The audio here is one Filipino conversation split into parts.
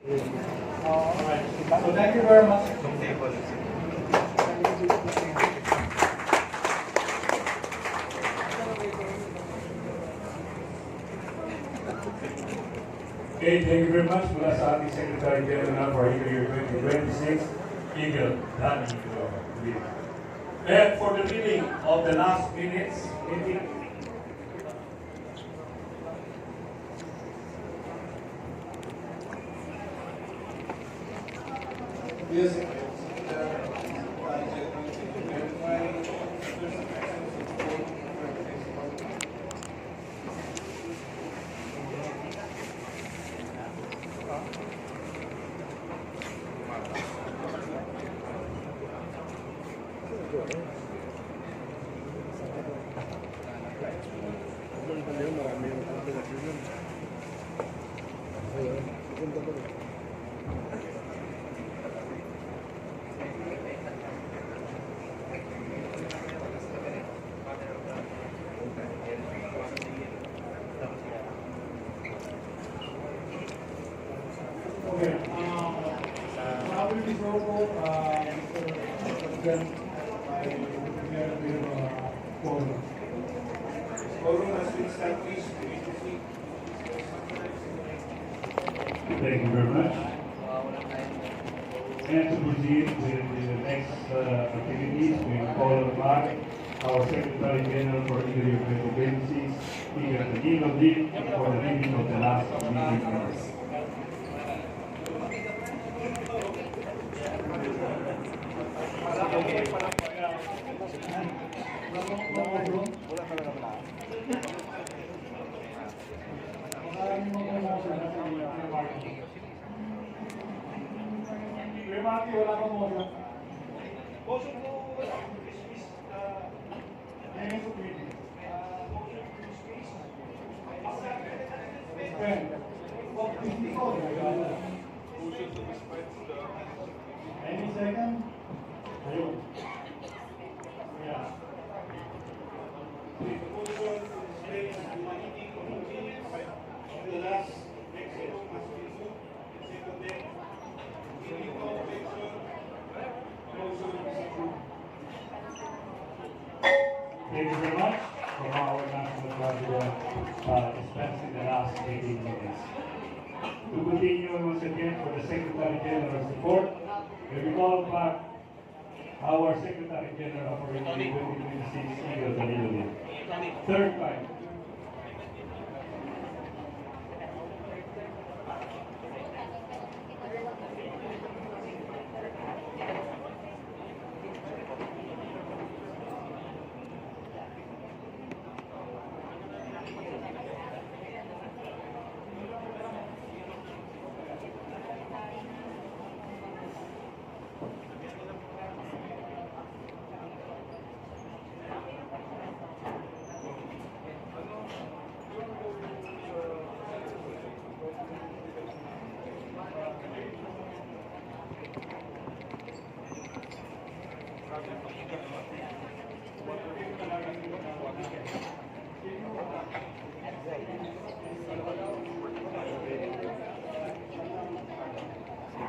Alright. So thank you very much. Okay, thank you very much mula sa ating Secretary General for Year 2026, Eagle Danny Lee. And for the reading of the last minutes meeting, Yes. okay, how will this roll call, Mr. President, I will quorum. Quorum has been established. Thank you very much. And to proceed with the next activities, we call back our Secretary General for Eagle Year 2026, Eagle Lee, for the reading of the last meeting minutes. Mati, wala kang motion. Motion po, wala. Dismiss. Hearing to committee. Motion to dismiss. Ben, what is the code? Motion to dismiss. Any second? Ayun. Yeah. The motion to dismiss humanity committee. The last next item must be moved. Second day. Thank you very much from our national president, dispensing the last 18 minutes. To continue once again for the Secretary General's report, we call back our Secretary General for the 2026 Eagle Danilo Lee. Third time.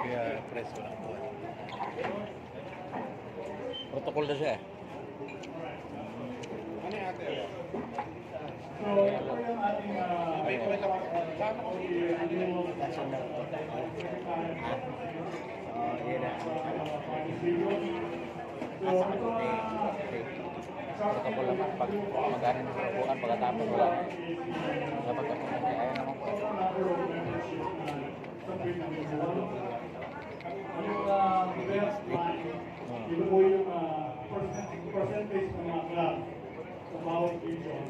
Kaya press ko lang po. Protocol na siya eh. Ano yung ate? So, ito yung ating Protocol naman pag mag-anin sa upuan pagkatapos wala. Dapat ako ayaw naman po. Ito po yung percentage ng mga club sa bawat region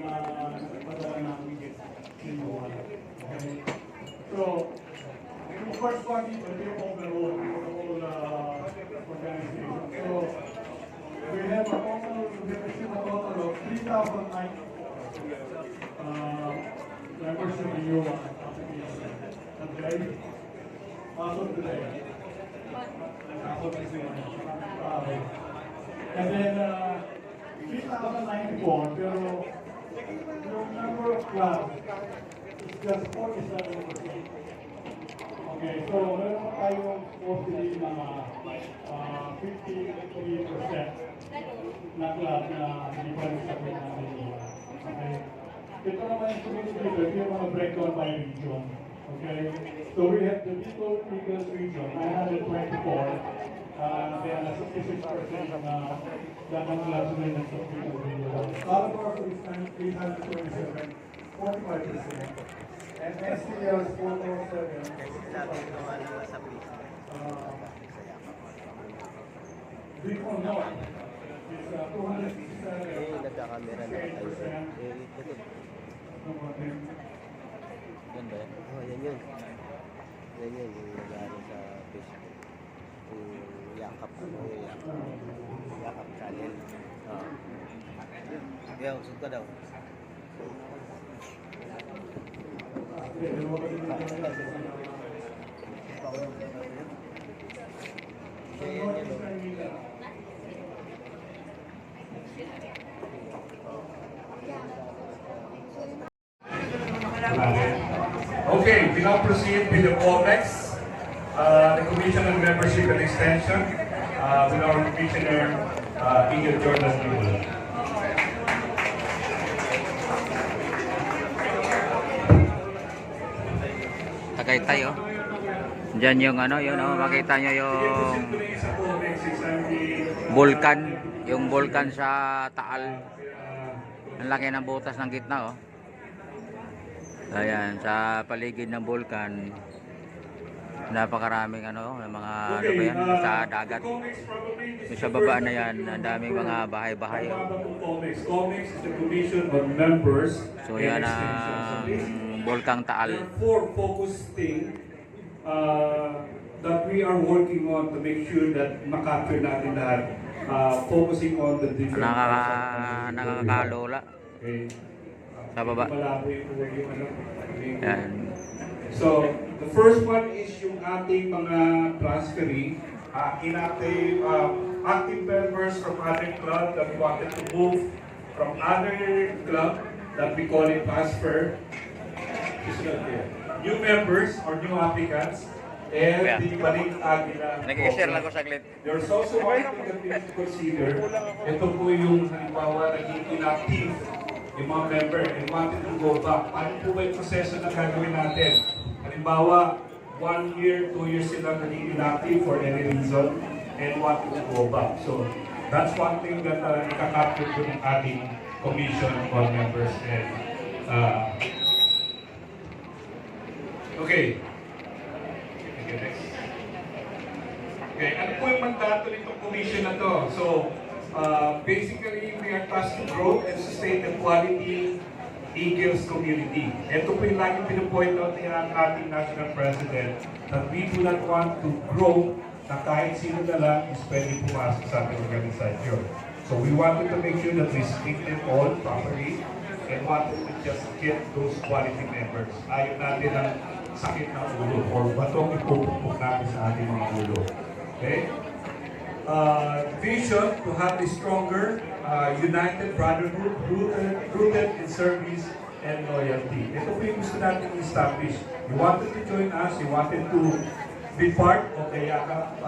na nagpadala ng sinuha. Okay. So, yung first part ito yung overall organization. So, we have a total, we have received a total of 3,009 membership renewal applications. Okay? As of today. And then 3,094, pero yung number of clubs is just 47%. Okay, so meron tayong mostly mga 53% na club na hindi pa rin sabihin namin nila. Okay? Ito naman yung community leader, yung mga breakdown by region. Okay? So we have the Bicol Eagles region, 924. They are 66% na ganang clubs na yung Bicol region. Calabar is 827, 45%. And STL is 407. Bicol North is 267. Nagkakamera na tayo. Ito. Yan ba yan? Oh, yan yun. Yan yun, yung nag-aaral sa Facebook. Yung yakap, yakap channel. Oo. Yan, usod ka daw. Okay, we now proceed with the COMEX, the Commission on Membership and Extension, with our Commissioner, Ingrid Jordan Newell. Tagaytay oh. Diyan yung ano, yun oh, makita nyo yung vulkan sa Taal. Ang laki ng butas ng gitna oh. Ayan, sa paligid ng vulkan, napakaraming ano, mga ano ba yan, sa dagat. Yung sa baba na yan, ang daming mga bahay-bahay. COMEX is the Commission on Members. So yan ang Bulkang Taal. There are 4 focus things that we are working on to make sure that makapture natin lahat. Focusing on the different Nakakalola. Okay. Sa baba. Yan. So, the first one is yung ating mga transferee, active members from other club that wanted to move from other club that we call it transfer. New members or new applicants, and the Balik Agila. Nag-i-share lang ko saglit. There's also one thing that we need to consider. Ito po yung halimbawa naging inactive yung mga member and wanted to go back. Ano po ba yung proseso na gagawin natin? Halimbawa, 1 year, 2 years sila naging inactive for any reason and wanted to go back. So, that's one thing that ikakapture po ng ating commission on members and okay. Okay, next. Okay, ano po yung mandato nitong commission na to? So, basically, we are tasked to grow and sustain the quality Eagles community. Ito po yung laging pinupoint out ng ating National President that we do not want to grow na kahit sino na lang is pwede pumasok sa ating organisasyon. So we wanted to make sure that we speak them all properly and wanted to just get those quality members. Ayaw natin ng sakit ng ulo or batong ipupupok natin sa ating mga ulo. Okay? Vision to have a stronger, united brotherhood rooted in service and loyalty. Ito po yung gusto natin i-establish. You wanted to join us, you wanted to be part of the Yakap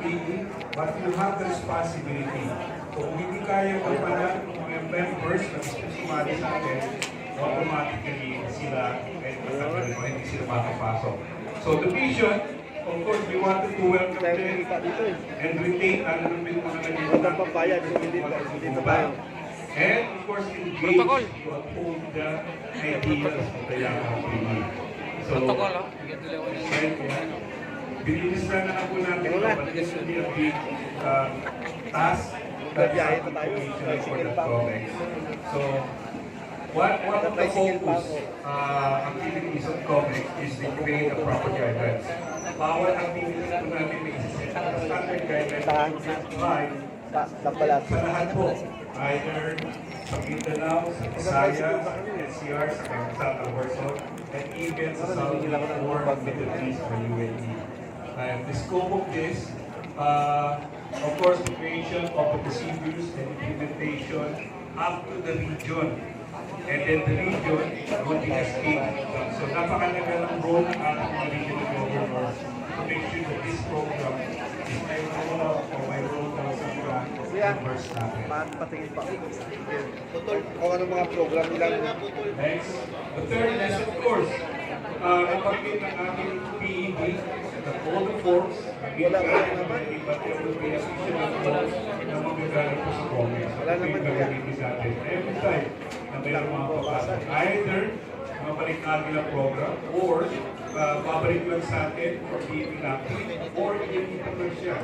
PE, but you have the responsibility. Kung hindi kaya magpanan ng mga members na gusto sumali sa atin, automatically sila hindi sila makapasok. So the vision, of course, we wanted to welcome them and retain a little bit mga and of course engage to uphold the ideas of the Yakap PE. So, binilistan na po natin but this will be a big task that is for the COMEX. So, one of the focus activities of COMEX is to create a proper guidelines. Bawat activity po natin may isa-set na standard guidelines to apply sa lahat po. Either sa Mindanao, sa Visayas, sa NCR, sa Calabarzon, and even sa Saudi or Middle East or UAE. And the scope of this, of course, the creation of the procedures and implementation up to the region. And then the region will be a state. So napakalaga ng role ng ating mga regional government members natin. Patingin pa. Putol, kung ano mga program nilang Next, the third is of course, ipagin ng ating PED, the all the forms, Wala naman. iba't yung PSC ng forms na magagaling po sa comments. Wala naman Ito yung yan. gagamitin sa atin. Every time na mayroong mga papasok, either mabalik natin ang program or babalik lang sa atin for being inactive or i-deliver lang siya.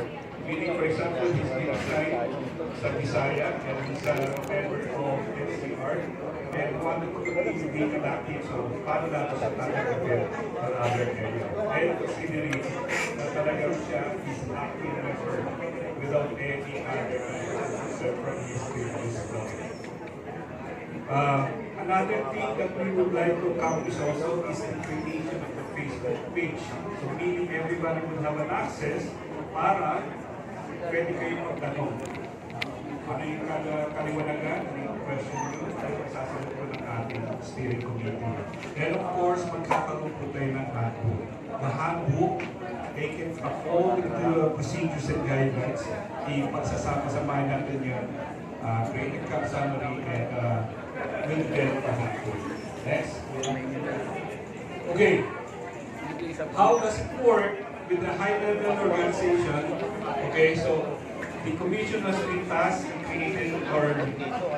Meaning, for example, he's been assigned sa Bisaya and he's a member of NCR and wanted to continue being inactive. So, paano natin sa tatanggapin on other area? And considering na talagang siya is an active member without any other from his previous project. Another thing that we would like to accomplish also is the creation of the Facebook page. So meaning everybody will have an access para pwede kayo magtanong. Ano yung kaliwanagan, ano yung question nyo, ay sasagot ko ng ating steering committee. And of course, magkakaroon po tayo ng handbook. The handbook, taken from all the procedures and guidelines, ipagsasama-samahin natin yun, creative cap summary, and will then a handbook. Next. Okay. How does it work with the high-level organization? Okay, so the commission has been tasked and created or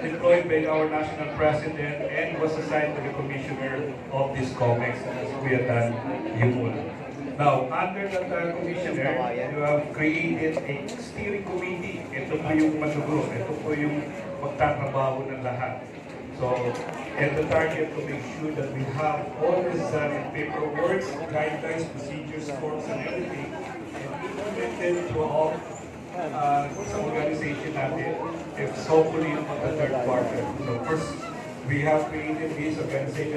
deployed by our national president and was assigned to the commissioner of this COMEX, as we have done Yumul. Now, under that commissioner, you have created a steering committee. Ito po yung matugro. Ito po yung magtatrabaho ng lahat. So, and the target to make sure that we have all necessary paperwork, guidelines, procedures, forms, and everything, and implemented throughout sa organization natin, if hopefully in the third quarter. So first, we have created this organization